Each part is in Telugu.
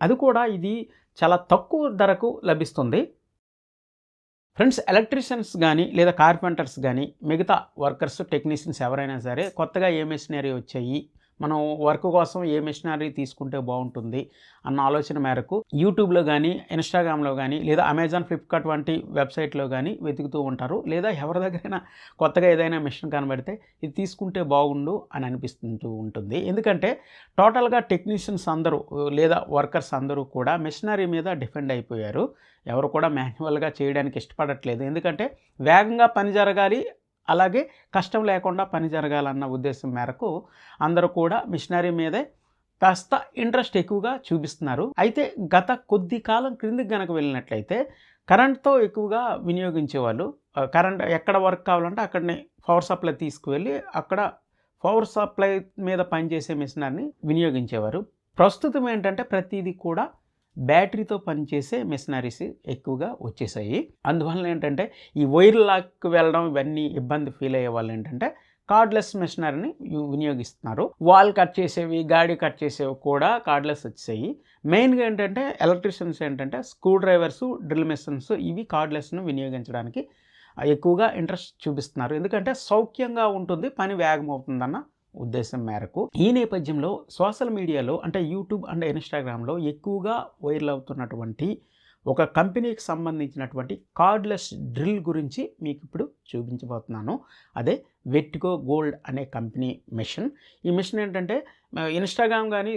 అది కూడా ఇది చాలా తక్కువ ధరకు లభిస్తుంది. ఫ్రెండ్స్, ఎలక్ట్రీషియన్స్ గానీ లేదా కార్పెంటర్స్ గానీ మిగతా వర్కర్స్, టెక్నీషియన్స్ ఎవరైనా సరే కొత్తగా ఏ మెషినరీ వచ్చాయి, మనం వర్క్ కోసం ఏ మెషినరీ తీసుకుంటే బాగుంటుంది అన్న ఆలోచన మేరకు యూట్యూబ్లో కానీ, ఇన్స్టాగ్రామ్లో కానీ లేదా అమెజాన్, ఫ్లిప్కార్ట్ వంటి వెబ్సైట్లో కానీ వెతుకుతూ ఉంటారు. లేదా ఎవరి దగ్గరైనా కొత్తగా ఏదైనా మెషిన్ కనబడితే ఇది తీసుకుంటే బాగుండు అని అనిపిస్తూ ఉంటుంది. ఎందుకంటే టోటల్గా టెక్నీషియన్స్ అందరూ లేదా వర్కర్స్ అందరూ కూడా మెషినరీ మీద డిపెండ్ అయిపోయారు. ఎవరు కూడా మాన్యువల్గా చేయడానికి ఇష్టపడట్లేదు. ఎందుకంటే వేగంగా పని జరగాలి, అలాగే కష్టం లేకుండా పని జరగాలన్న ఉద్దేశం మేరకు అందరూ కూడా మిషనరీ మీదే కాస్త ఇంట్రెస్ట్ ఎక్కువగా చూపిస్తున్నారు. అయితే గత కొద్ది కాలం క్రిందికి గనక వెళ్ళినట్లయితే కరెంట్తో ఎక్కువగా వినియోగించేవాళ్ళు. కరెంట్ ఎక్కడ వర్క్ కావాలంటే అక్కడనే పవర్ సప్లై తీసుకువెళ్ళి అక్కడ పవర్ సప్లై మీద పనిచేసే మిషనరీని వినియోగించేవారు. ప్రస్తుతం ఏంటంటే ప్రతిదీ కూడా బ్యాటరీతో పనిచేసే మిషనరీస్ ఎక్కువగా వచ్చేసాయి. అందువల్ల ఏంటంటే ఈ వైర్ లాక్కి వెళ్ళడం ఇవన్నీ ఇబ్బంది ఫీల్ అయ్యే వాళ్ళు ఏంటంటే కార్డ్లెస్ మిషనరీని వినియోగిస్తున్నారు. వాల్ కట్ చేసేవి, గాడి కట్ చేసేవి కూడా కార్డ్లెస్ వచ్చేసాయి. మెయిన్గా ఏంటంటే ఎలక్ట్రీషియన్స్ ఏంటంటే స్క్రూ డ్రైవర్స్, డ్రిల్ మిషన్స్ ఇవి కార్డ్లెస్ను వినియోగించడానికి ఎక్కువగా ఇంట్రెస్ట్ చూపిస్తున్నారు. ఎందుకంటే సౌఖ్యంగా ఉంటుంది, పని వేగం అవుతుందన్న ఉద్దేశం మేరకు. ఈ నేపథ్యంలో సోషల్ మీడియాలో అంటే యూట్యూబ్ అండ్ ఇన్స్టాగ్రామ్లో ఎక్కువగా వైరల్ అవుతున్నటువంటి ఒక కంపెనీకి సంబంధించినటువంటి కార్డ్లెస్ డ్రిల్ గురించి మీకు ఇప్పుడు చూపించబోతున్నాను. అదే వెర్టిగో గోల్డ్ అనే కంపెనీ మిషన్. ఈ మిషన్ ఏంటంటే ఇన్స్టాగ్రామ్ కానీ,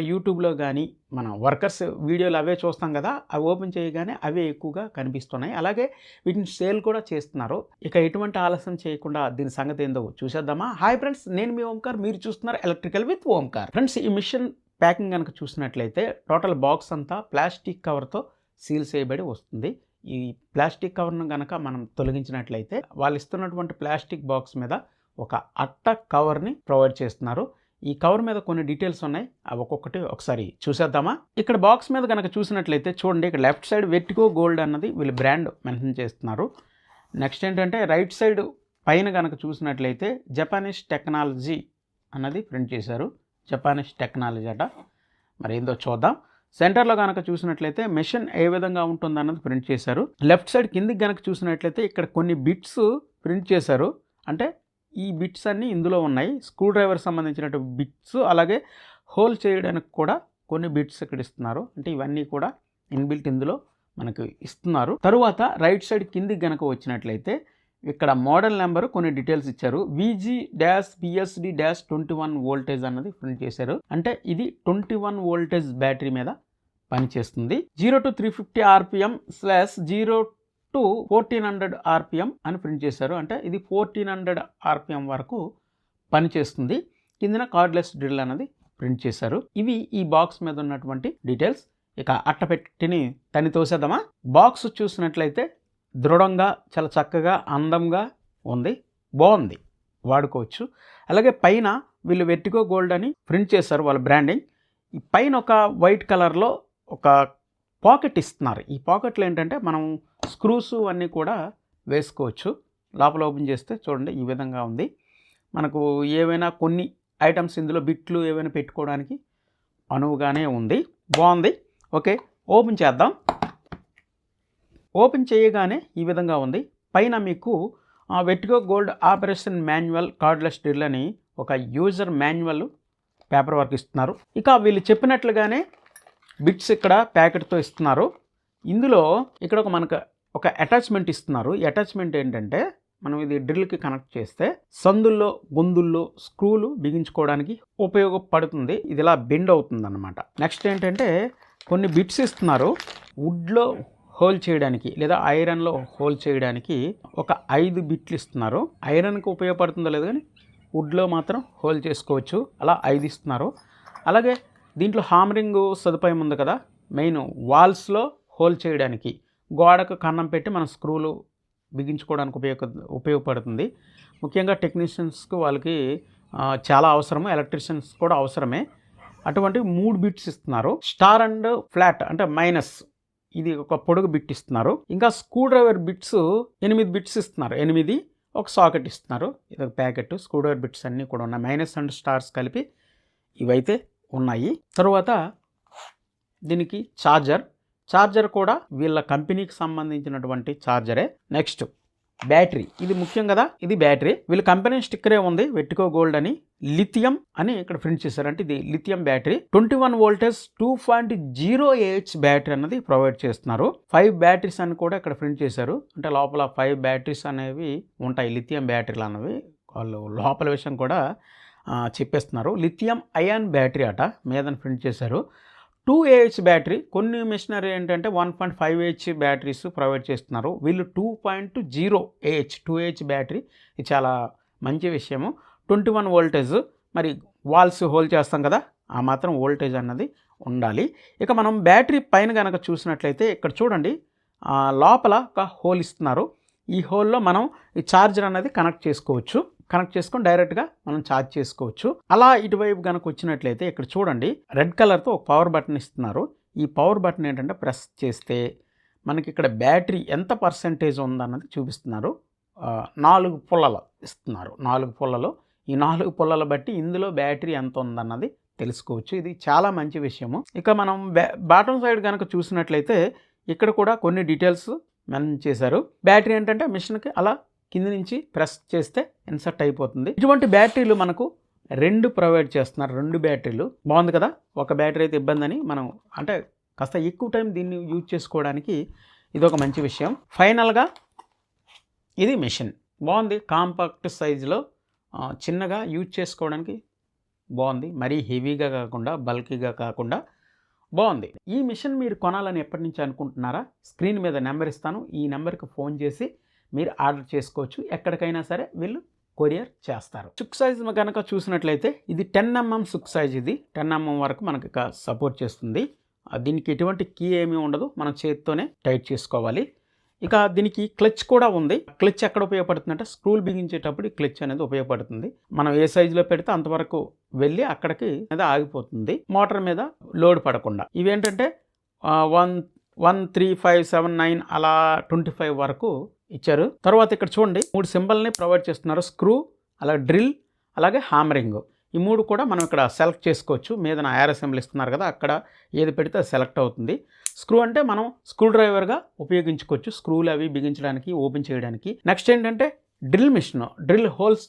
యూట్యూబ్లో కానీ మన వర్కర్స్ వీడియోలు అవే చూస్తాం కదా, అవి ఓపెన్ చేయగానే అవే ఎక్కువగా కనిపిస్తున్నాయి. అలాగే వీటిని సేల్ కూడా చేస్తున్నారు. ఇక ఎటువంటి ఆలస్యం చేయకుండా దీని సంగతి ఏందో చూసేద్దామా. హాయ్ ఫ్రెండ్స్, నేను మీ ఓంకార్, మీరు చూస్తున్నారు ఎలక్ట్రికల్ విత్ ఓంకార్. ఫ్రెండ్స్, ఈ మిషన్ ప్యాకింగ్ కనుక చూసినట్లయితే టోటల్ బాక్స్ అంతా ప్లాస్టిక్ కవర్తో సీల్ చేయబడి వస్తుంది. ఈ ప్లాస్టిక్ కవర్ను కనుక మనం తొలగించినట్లయితే వాళ్ళు ఇస్తున్నటువంటి ప్లాస్టిక్ బాక్స్ మీద ఒక అట్ట కవర్ని ప్రొవైడ్ చేస్తున్నారు. ఈ కవర్ మీద కొన్ని డీటెయిల్స్ ఉన్నాయి, అవి ఒక్కొక్కటి ఒకసారి చూసేద్దామా. ఇక్కడ బాక్స్ మీద కనుక చూసినట్లయితే చూడండి, ఇక్కడ లెఫ్ట్ సైడ్ వెర్టిగో గోల్డ్ అన్నది వీళ్ళు బ్రాండ్ మెన్షన్ చేస్తున్నారు. నెక్స్ట్ ఏంటంటే రైట్ సైడ్ పైన కనుక చూసినట్లయితే జపానీస్ టెక్నాలజీ అన్నది ప్రింట్ చేశారు. జపానీస్ టెక్నాలజీ అట, మరి ఏందో చూద్దాం. సెంటర్లో కనుక చూసినట్లయితే మెషిన్ ఏ విధంగా ఉంటుందన్నది ప్రింట్ చేశారు. లెఫ్ట్ సైడ్ కిందికి కనుక చూసినట్లయితే ఇక్కడ కొన్ని బిట్స్ ప్రింట్ చేశారు. అంటే ఈ బిట్స్ అన్నీ ఇందులో ఉన్నాయి. స్క్రూ డ్రైవర్ సంబంధించినటువంటి బిట్స్, అలాగే హోల్ చేయడానికి కూడా కొన్ని బిట్స్ ఇక్కడ ఇస్తున్నారు. అంటే ఇవన్నీ కూడా ఇన్బిల్ట్ ఇందులో మనకు ఇస్తున్నారు. తరువాత రైట్ సైడ్ కిందికి కనుక వచ్చినట్లయితే ఇక్కడ మోడల్ నెంబర్, కొన్ని డీటెయిల్స్ ఇచ్చారు. VG-BSD-21 వోల్టేజ్ అన్నది ప్రింట్ చేశారు. అంటే ఇది 21 వోల్టేజ్ బ్యాటరీ మీద పనిచేస్తుంది. 0 to 350 RPM / 0 to 1400 RPM అని ప్రింట్ చేశారు. అంటే ఇది 1400 RPM వరకు పనిచేస్తుంది. కిందన కార్డ్లెస్ డ్రిల్ అన్నది ప్రింట్ చేశారు. ఇవి ఈ బాక్స్ మీద ఉన్నటువంటి డీటెయిల్స్. ఇక అట్టపెట్టిని తని తోసేద్దామా. బాక్స్ చూసినట్లయితే దృఢంగా, చాలా చక్కగా, అందంగా ఉంది, బాగుంది, వాడుకోవచ్చు. అలాగే పైన వీళ్ళు వెర్టిగో గోల్డ్ అని ప్రింట్ చేశారు, వాళ్ళ బ్రాండింగ్. ఈ పైన ఒక వైట్ కలర్లో ఒక పాకెట్ ఇస్తున్నారు. ఈ పాకెట్లో ఏంటంటే మనం స్క్రూస్ అన్నీ కూడా వేసుకోవచ్చు. లోపల ఓపెన్ చేస్తే చూడండి ఈ విధంగా ఉంది. మనకు ఏవైనా కొన్ని ఐటమ్స్ ఇందులో బిట్లు ఏవైనా పెట్టుకోవడానికి అనువుగానే ఉంది, బాగుంది. ఓకే, ఓపెన్ చేద్దాం. ఓపెన్ చేయగానే ఈ విధంగా ఉంది. పైన మీకు vertigo gold operation manual cardless drill అని ఒక యూజర్ మాన్యువల్ పేపర్ వర్క్ ఇస్తున్నారు. ఇక వీళ్ళు చెప్పినట్లుగానే బిట్స్ ఇక్కడ ప్యాకెట్తో ఇస్తున్నారు. ఇందులో ఇక్కడ మనకు ఒక అటాచ్మెంట్ ఇస్తున్నారు. ఈ అటాచ్మెంట్ ఏంటంటే మనం ఇది డ్రిల్కి కనెక్ట్ చేస్తే సందుల్లో, గొంతుల్లో స్క్రూలు బిగించుకోవడానికి ఉపయోగపడుతుంది. ఇది ఇలా బెండ్ అవుతుంది అన్నమాట. నెక్స్ట్ ఏంటంటే కొన్ని బిట్స్ ఇస్తున్నారు. వుడ్లో హోల్ చేయడానికి లేదా ఐరన్లో హోల్ చేయడానికి ఒక 5 బిట్లు ఇస్తున్నారు. ఐరన్కి ఉపయోగపడుతుందో లేదు కానీ వుడ్లో మాత్రం హోల్ చేసుకోవచ్చు, అలా 5 ఇస్తున్నారు. అలాగే దీంట్లో హామరింగ్ సదుపాయం ఉంది కదా, మెయిన్ వాల్స్లో హోల్ చేయడానికి గోడకు కన్నం పెట్టి మనం స్క్రూలు బిగించుకోవడానికి ఉపయోగపడుతుంది. ముఖ్యంగా టెక్నీషియన్స్కి వాళ్ళకి చాలా అవసరము, ఎలక్ట్రీషియన్స్ కూడా అవసరమే. అటువంటి 3 బిట్స్ ఇస్తున్నారు. స్టార్ అండ్ ఫ్లాట్ అంటే మైనస్, ఇది ఒక పొడుగు బిట్ ఇస్తున్నారు. ఇంకా స్క్రూ డ్రైవర్ బిట్స్ 8 బిట్స్ ఇస్తున్నారు. 8, ఒక సాకెట్ ఇస్తున్నారు. ఇది ఒక ప్యాకెట్. స్క్రూ డ్రైవర్ బిట్స్ అన్నీ కూడా ఉన్నాయి. మైనస్ అండ్ స్టార్స్ కలిపి ఇవైతే ఉన్నాయి. తరువాత దీనికి ఛార్జర్ కూడా వీళ్ళ కంపెనీకి సంబంధించినటువంటి ఛార్జరే. నెక్స్ట్ బ్యాటరీ, ఇది ముఖ్యం కదా, ఇది బ్యాటరీ. వీళ్ళ కంపెనీ స్టిక్కరే ఉంది వెట్టికో గోల్డ్ అని. లిథియం అని ఇక్కడ ప్రింట్ చేశారు, అంటే ఇది lithium battery. 21 voltage 2.0 AH battery అన్నది ప్రొవైడ్ చేస్తున్నారు. 5 బ్యాటరీస్ అని కూడా ఇక్కడ ప్రింట్ చేశారు, అంటే లోపల 5 బ్యాటరీస్ అనేవి ఉంటాయి, లిథియం బ్యాటరీలు అనేవి. వాళ్ళు లోపల విషయం కూడా చెప్పేస్తున్నారు. లిథియం అయాన్ బ్యాటరీ అట మీదని ప్రింట్ చేశారు. 2 AH బ్యాటరీ. కొన్ని మిషనరీ ఏంటంటే 1.5 AH బ్యాటరీస్ ప్రొవైడ్ చేస్తున్నారు, వీళ్ళు 2.0 AH 2 AH బ్యాటరీ. ఇది చాలా మంచి విషయము. 21 వోల్టేజ్, మరి వాల్స్ హోల్డ్ చేస్తాం కదా, ఆ మాత్రం వోల్టేజ్ అన్నది ఉండాలి. ఇక మనం బ్యాటరీ పైన కనుక చూసినట్లయితే ఇక్కడ చూడండి, లోపల ఒక హోల్ ఇస్తున్నారు. ఈ హోల్లో మనం ఈ ఛార్జర్ అనేది కనెక్ట్ చేసుకొని డైరెక్ట్గా మనం ఛార్జ్ చేసుకోవచ్చు. అలా ఇటువైపు కనుక వచ్చినట్లయితే ఇక్కడ చూడండి, రెడ్ కలర్తో ఒక పవర్ బటన్ ఇస్తున్నారు. ఈ పవర్ బటన్ ఏంటంటే ప్రెస్ చేస్తే మనకి ఇక్కడ బ్యాటరీ ఎంత పర్సెంటేజ్ ఉందన్నది చూపిస్తున్నారు. 4 పుల్లలు ఇస్తున్నారు, 4 పుల్లలు. ఈ 4 పుల్లలు బట్టి ఇందులో బ్యాటరీ ఎంత ఉందన్నది తెలుసుకోవచ్చు. ఇది చాలా మంచి విషయము. ఇక మనం బాటమ్ సైడ్ కనుక చూసినట్లయితే ఇక్కడ కూడా కొన్ని డీటెయిల్స్ మెన్షన్ చేశారు. బ్యాటరీ ఏంటంటే మిషన్కి అలా కింద నుంచి ప్రెస్ చేస్తే ఇన్సర్ట్ అయిపోతుంది. ఇటువంటి బ్యాటరీలు మనకు 2 ప్రొవైడ్ చేస్తున్నారు, 2 బ్యాటరీలు. బాగుంది కదా, ఒక బ్యాటరీ అయితే ఇబ్బంది అని మనం అంటే కాస్త ఎక్కువ టైం దీన్ని యూజ్ చేసుకోవడానికి ఇది ఒక మంచి విషయం. ఫైనల్గా ఇది మిషన్ బాగుంది, కాంపాక్ట్ సైజులో చిన్నగా యూజ్ చేసుకోవడానికి బాగుంది. మరీ హెవీగా కాకుండా బల్కీగా కాకుండా బాగుంది. ఈ మిషన్ మీరు కొనాలని ఎప్పటి నుంచి అనుకుంటున్నారా? స్క్రీన్ మీద నెంబర్ ఇస్తాను, ఈ నెంబర్కి ఫోన్ చేసి మీరు ఆర్డర్ చేసుకోవచ్చు. ఎక్కడికైనా సరే వీళ్ళు కొరియర్ చేస్తారు. సుక్ సైజ్ కనుక చూసినట్లయితే ఇది 10mm సుక్ సైజ్. ఇది 10mm వరకు మనకి సపోర్ట్ చేస్తుంది. దీనికి ఎటువంటి కీ ఏమీ ఉండదు, మనం చేతితోనే టైట్ చేసుకోవాలి. ఇక దీనికి క్లచ్ కూడా ఉంది. క్లచ్ ఎక్కడ ఉపయోగపడుతుంది అంటే స్క్రూలు బిగించేటప్పుడు ఈ క్లచ్ అనేది ఉపయోగపడుతుంది. మనం ఏ సైజులో పెడితే అంతవరకు వెళ్ళి అక్కడికి అనేది ఆగిపోతుంది, మోటార్ మీద లోడ్ పడకుండా. ఇవేంటంటే 1, 3, 5, 7, 9 అలా 25 వరకు ఇచ్చారు. తర్వాత ఇక్కడ చూడండి 3 సింబల్ని ప్రొవైడ్ చేస్తున్నారు, స్క్రూ, అలాగే డ్రిల్, అలాగే హ్యామరింగ్. ఈ 3 కూడా మనం ఇక్కడ సెలెక్ట్ చేసుకోవచ్చు. మీద యారో సింబల్ ఇస్తున్నారు కదా, అక్కడ ఏది పెడితే అది సెలెక్ట్ అవుతుంది. స్క్రూ అంటే మనం స్క్రూ డ్రైవర్గా ఉపయోగించుకోవచ్చు, స్క్రూలు అవి బిగించడానికి, ఓపెన్ చేయడానికి. నెక్స్ట్ ఏంటంటే డ్రిల్ మిషన్, డ్రిల్ హోల్స్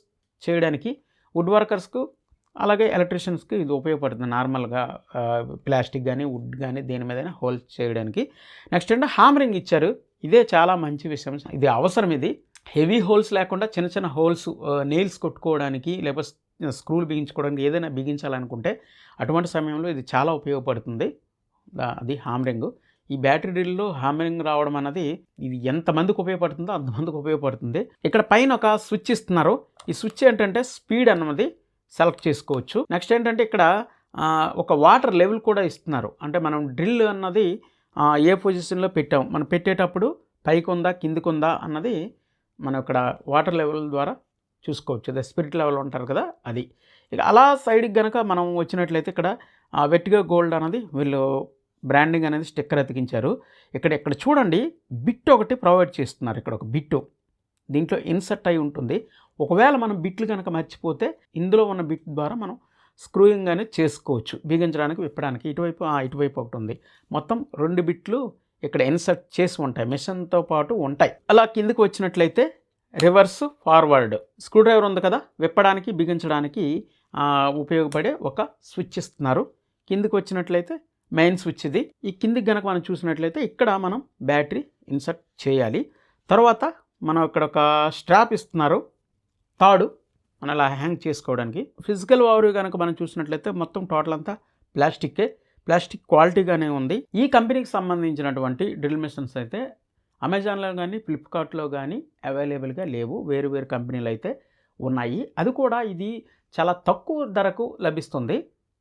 చేయడానికి వుడ్ వర్కర్స్కు అలాగే ఎలక్ట్రీషియన్స్కి ఇది ఉపయోగపడుతుంది. నార్మల్గా ప్లాస్టిక్ కానీ వుడ్ కానీ దేని మీదైనా హోల్స్ చేయడానికి. నెక్స్ట్ ఏంటంటే హ్యామరింగ్ ఇచ్చారు, ఇదే చాలా మంచి విషయం, ఇది అవసరం. ఇది హెవీ హోల్స్ లేకుండా చిన్న చిన్న హోల్స్ నెయిల్స్ కొట్టుకోవడానికి లేకపోతే స్క్రూలు బిగించుకోవడానికి ఏదైనా బిగించాలనుకుంటే అటువంటి సమయంలో ఇది చాలా ఉపయోగపడుతుంది. అది హ్యామరింగ్. ఈ బ్యాటరీ డ్రిల్లో హ్యామరింగ్ రావడం అన్నది ఇది ఎంతమందికి ఉపయోగపడుతుందో అంతమందికి ఉపయోగపడుతుంది. ఇక్కడ పైన ఒక స్విచ్ ఇస్తున్నారు. ఈ స్విచ్ ఏంటంటే స్పీడ్ అన్నది సెలెక్ట్ చేసుకోవచ్చు. నెక్స్ట్ ఏంటంటే ఇక్కడ ఒక వాటర్ లెవెల్ కూడా ఇస్తున్నారు, అంటే మనం డ్రిల్ అన్నది ఏ పొజిషన్లో పెట్టాం, మనం పెట్టేటప్పుడు పైకి ఉందా కిందికి ఉందా అన్నది మనం ఇక్కడ వాటర్ లెవెల్ ద్వారా చూసుకోవచ్చు. అదే స్పిరిట్ లెవెల్ ఉంటారు కదా అది. ఇక అలా సైడ్కి కనుక మనం వచ్చినట్లయితే ఇక్కడ వెట్టికో గోల్డ్ అన్నది వీళ్ళు బ్రాండింగ్ అనేది స్టిక్కర్ అతికించారు. ఇక్కడ చూడండి బిట్ ఒకటి ప్రొవైడ్ చేస్తున్నారు. ఇక్కడ ఒక బిట్టు దీంట్లో ఇన్సర్ట్ అయి ఉంటుంది. ఒకవేళ మనం బిట్లు కనుక మర్చిపోతే ఇందులో ఉన్న బిట్ ద్వారా మనం స్క్రూయింగ్ అనేది చేసుకోవచ్చు, బిగించడానికి విప్పడానికి. ఇటువైపు ఒకటి ఉంది. మొత్తం 2 బిట్లు ఇక్కడ ఇన్సర్ట్ చేసి ఉంటాయి, మిషన్తో పాటు ఉంటాయి. అలా కిందకి వచ్చినట్లయితే రివర్స్, ఫార్వర్డ్ స్క్రూ డ్రైవర్ ఉంది కదా, విప్పడానికి బిగించడానికి ఉపయోగపడే ఒక స్విచ్ ఇస్తున్నారు. కిందకి వచ్చినట్లయితే మెయిన్ స్విచ్ ఇది. ఈ కిందికి కనుక మనం చూసినట్లయితే ఇక్కడ మనం బ్యాటరీ ఇన్సర్ట్ చేయాలి. తర్వాత మనం ఇక్కడ ఒక స్ట్రాప్ ఇస్తున్నారు, తాడు మనం అలా హ్యాంగ్ చేసుకోవడానికి. ఫిజికల్ ఓవర్వ్యూ కనుక మనం చూసినట్లయితే మొత్తం టోటల్ అంతా ప్లాస్టిక్ క్వాలిటీగానే ఉంది. ఈ కంపెనీకి సంబంధించినటువంటి డ్రిల్ మిషన్స్ అయితే అమెజాన్లో కానీ ఫ్లిప్కార్ట్లో కానీ అవైలబుల్గా లేవు, వేరు కంపెనీలు అయితే ఉన్నాయి. అది కూడా ఇది చాలా తక్కువ ధరకు లభిస్తుంది.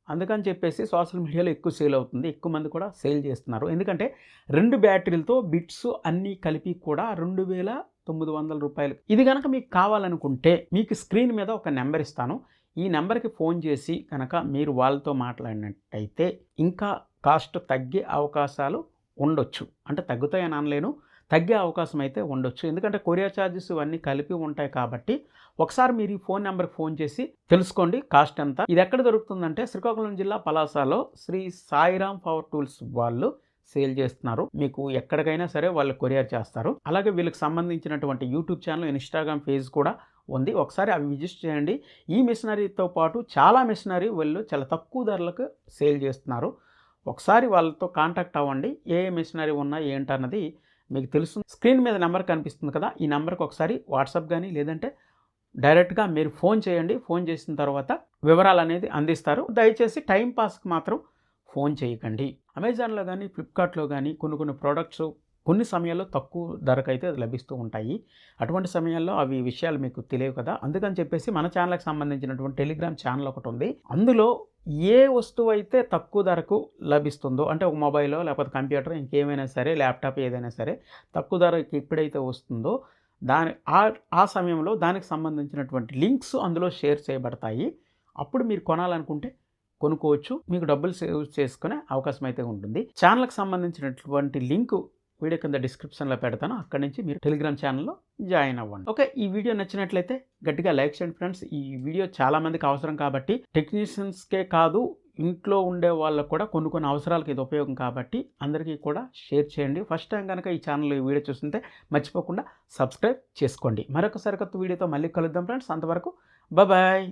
అందుకని చెప్పేసి సోషల్ మీడియాలో ఎక్కువ సేల్ అవుతుంది, ఎక్కువ మంది కూడా సేల్ చేస్తున్నారు. ఎందుకంటే 2 బ్యాటరీలతో బిట్స్ అన్నీ కలిపి కూడా 2,900 రూపాయలు. ఇది కనుక మీకు కావాలనుకుంటే మీకు స్క్రీన్ మీద ఒక నెంబర్ ఇస్తాను, ఈ నెంబర్కి ఫోన్ చేసి కనుక మీరు వాళ్ళతో మాట్లాడినట్టయితే ఇంకా కాస్ట్ తగ్గే అవకాశాలు ఉండొచ్చు. అంటే తగ్గుతాయని అనలేను, తగ్గే అవకాశం అయితే ఉండొచ్చు. ఎందుకంటే కొరియర్ ఛార్జెస్ ఇవన్నీ కలిపి ఉంటాయి కాబట్టి ఒకసారి మీరు ఈ ఫోన్ నెంబర్కి ఫోన్ చేసి తెలుసుకోండి కాస్ట్ ఎంత. ఇది ఎక్కడ దొరుకుతుందంటే శ్రీకాకుళం జిల్లా పలాసలో శ్రీ సాయిరామ్ పవర్ టూల్స్ వాళ్ళు సేల్ చేస్తున్నారు. మీకు ఎక్కడికైనా సరే వాళ్ళు కొరియర్ చేస్తారు. అలాగే వీళ్ళకి సంబంధించినటువంటి యూట్యూబ్ ఛానల్, ఇన్స్టాగ్రామ్ పేజ్ కూడా ఉంది. ఒకసారి అవి విజిట్ చేయండి. ఈ మిషనరీతో పాటు చాలా మిషనరీ వీళ్ళు చాలా తక్కువ ధరలకు సేల్ చేస్తున్నారు. ఒకసారి వాళ్ళతో కాంటాక్ట్ అవ్వండి. ఏ మిషనరీ ఉన్నా ఏంటన్నది మీకు తెలుస్తుంది. స్క్రీన్ మీద నెంబర్ కనిపిస్తుంది కదా, ఈ నెంబర్కి ఒకసారి వాట్సాప్ కానీ లేదంటే డైరెక్ట్గా మీరు ఫోన్ చేయండి. ఫోన్ చేసిన తర్వాత వివరాలు అనేది అందిస్తారు. దయచేసి టైం పాస్కి మాత్రం ఫోన్ చేయకండి. అమెజాన్లో కానీ ఫ్లిప్కార్ట్లో కానీ కొన్ని ప్రోడక్ట్స్ కొన్ని సమయాల్లో తక్కువ ధరకైతే లభిస్తూ ఉంటాయి. అటువంటి సమయాల్లో అవి విషయాలు మీకు తెలియవు కదా, అందుకని చెప్పేసి మన ఛానల్కి సంబంధించినటువంటి టెలిగ్రామ్ ఛానల్ ఒకటి ఉంది. అందులో ఏ వస్తువు అయితే తక్కువ ధరకు లభిస్తుందో, అంటే ఒక మొబైలో లేకపోతే కంప్యూటర్ ఇంకేమైనా సరే, ల్యాప్టాప్ ఏదైనా సరే తక్కువ ధరకి ఎప్పుడైతే వస్తుందో ఆ సమయంలో దానికి సంబంధించినటువంటి లింక్స్ అందులో షేర్ చేయబడతాయి. అప్పుడు మీరు కొనాలనుకుంటే కొనుక్కోవచ్చు. మీకు డబ్బులు సేవ్ చేసుకునే అవకాశం అయితే ఉంటుంది. ఛానల్కి సంబంధించినటువంటి లింక్ వీడియో కింద డిస్క్రిప్షన్లో పెడతాను. అక్కడి నుంచి మీరు టెలిగ్రామ్ ఛానల్లో జాయిన్ అవ్వండి. ఓకే, ఈ వీడియో నచ్చినట్లయితే గట్టిగా లైక్ చేయండి ఫ్రెండ్స్. ఈ వీడియో చాలామందికి అవసరం కాబట్టి, టెక్నీషియన్స్కే కాదు ఇంట్లో ఉండే వాళ్ళకు కూడా కొన్ని అవసరాలకు ఇది ఉపయోగం కాబట్టి అందరికీ కూడా షేర్ చేయండి. ఫస్ట్ టైం కనుక ఈ ఛానల్లో ఈ వీడియో చూస్తుంటే మర్చిపోకుండా సబ్స్క్రైబ్ చేసుకోండి. మరొక సరికొత్త వీడియోతో మళ్ళీ కలుద్దాం ఫ్రెండ్స్. అంతవరకు బాయ్.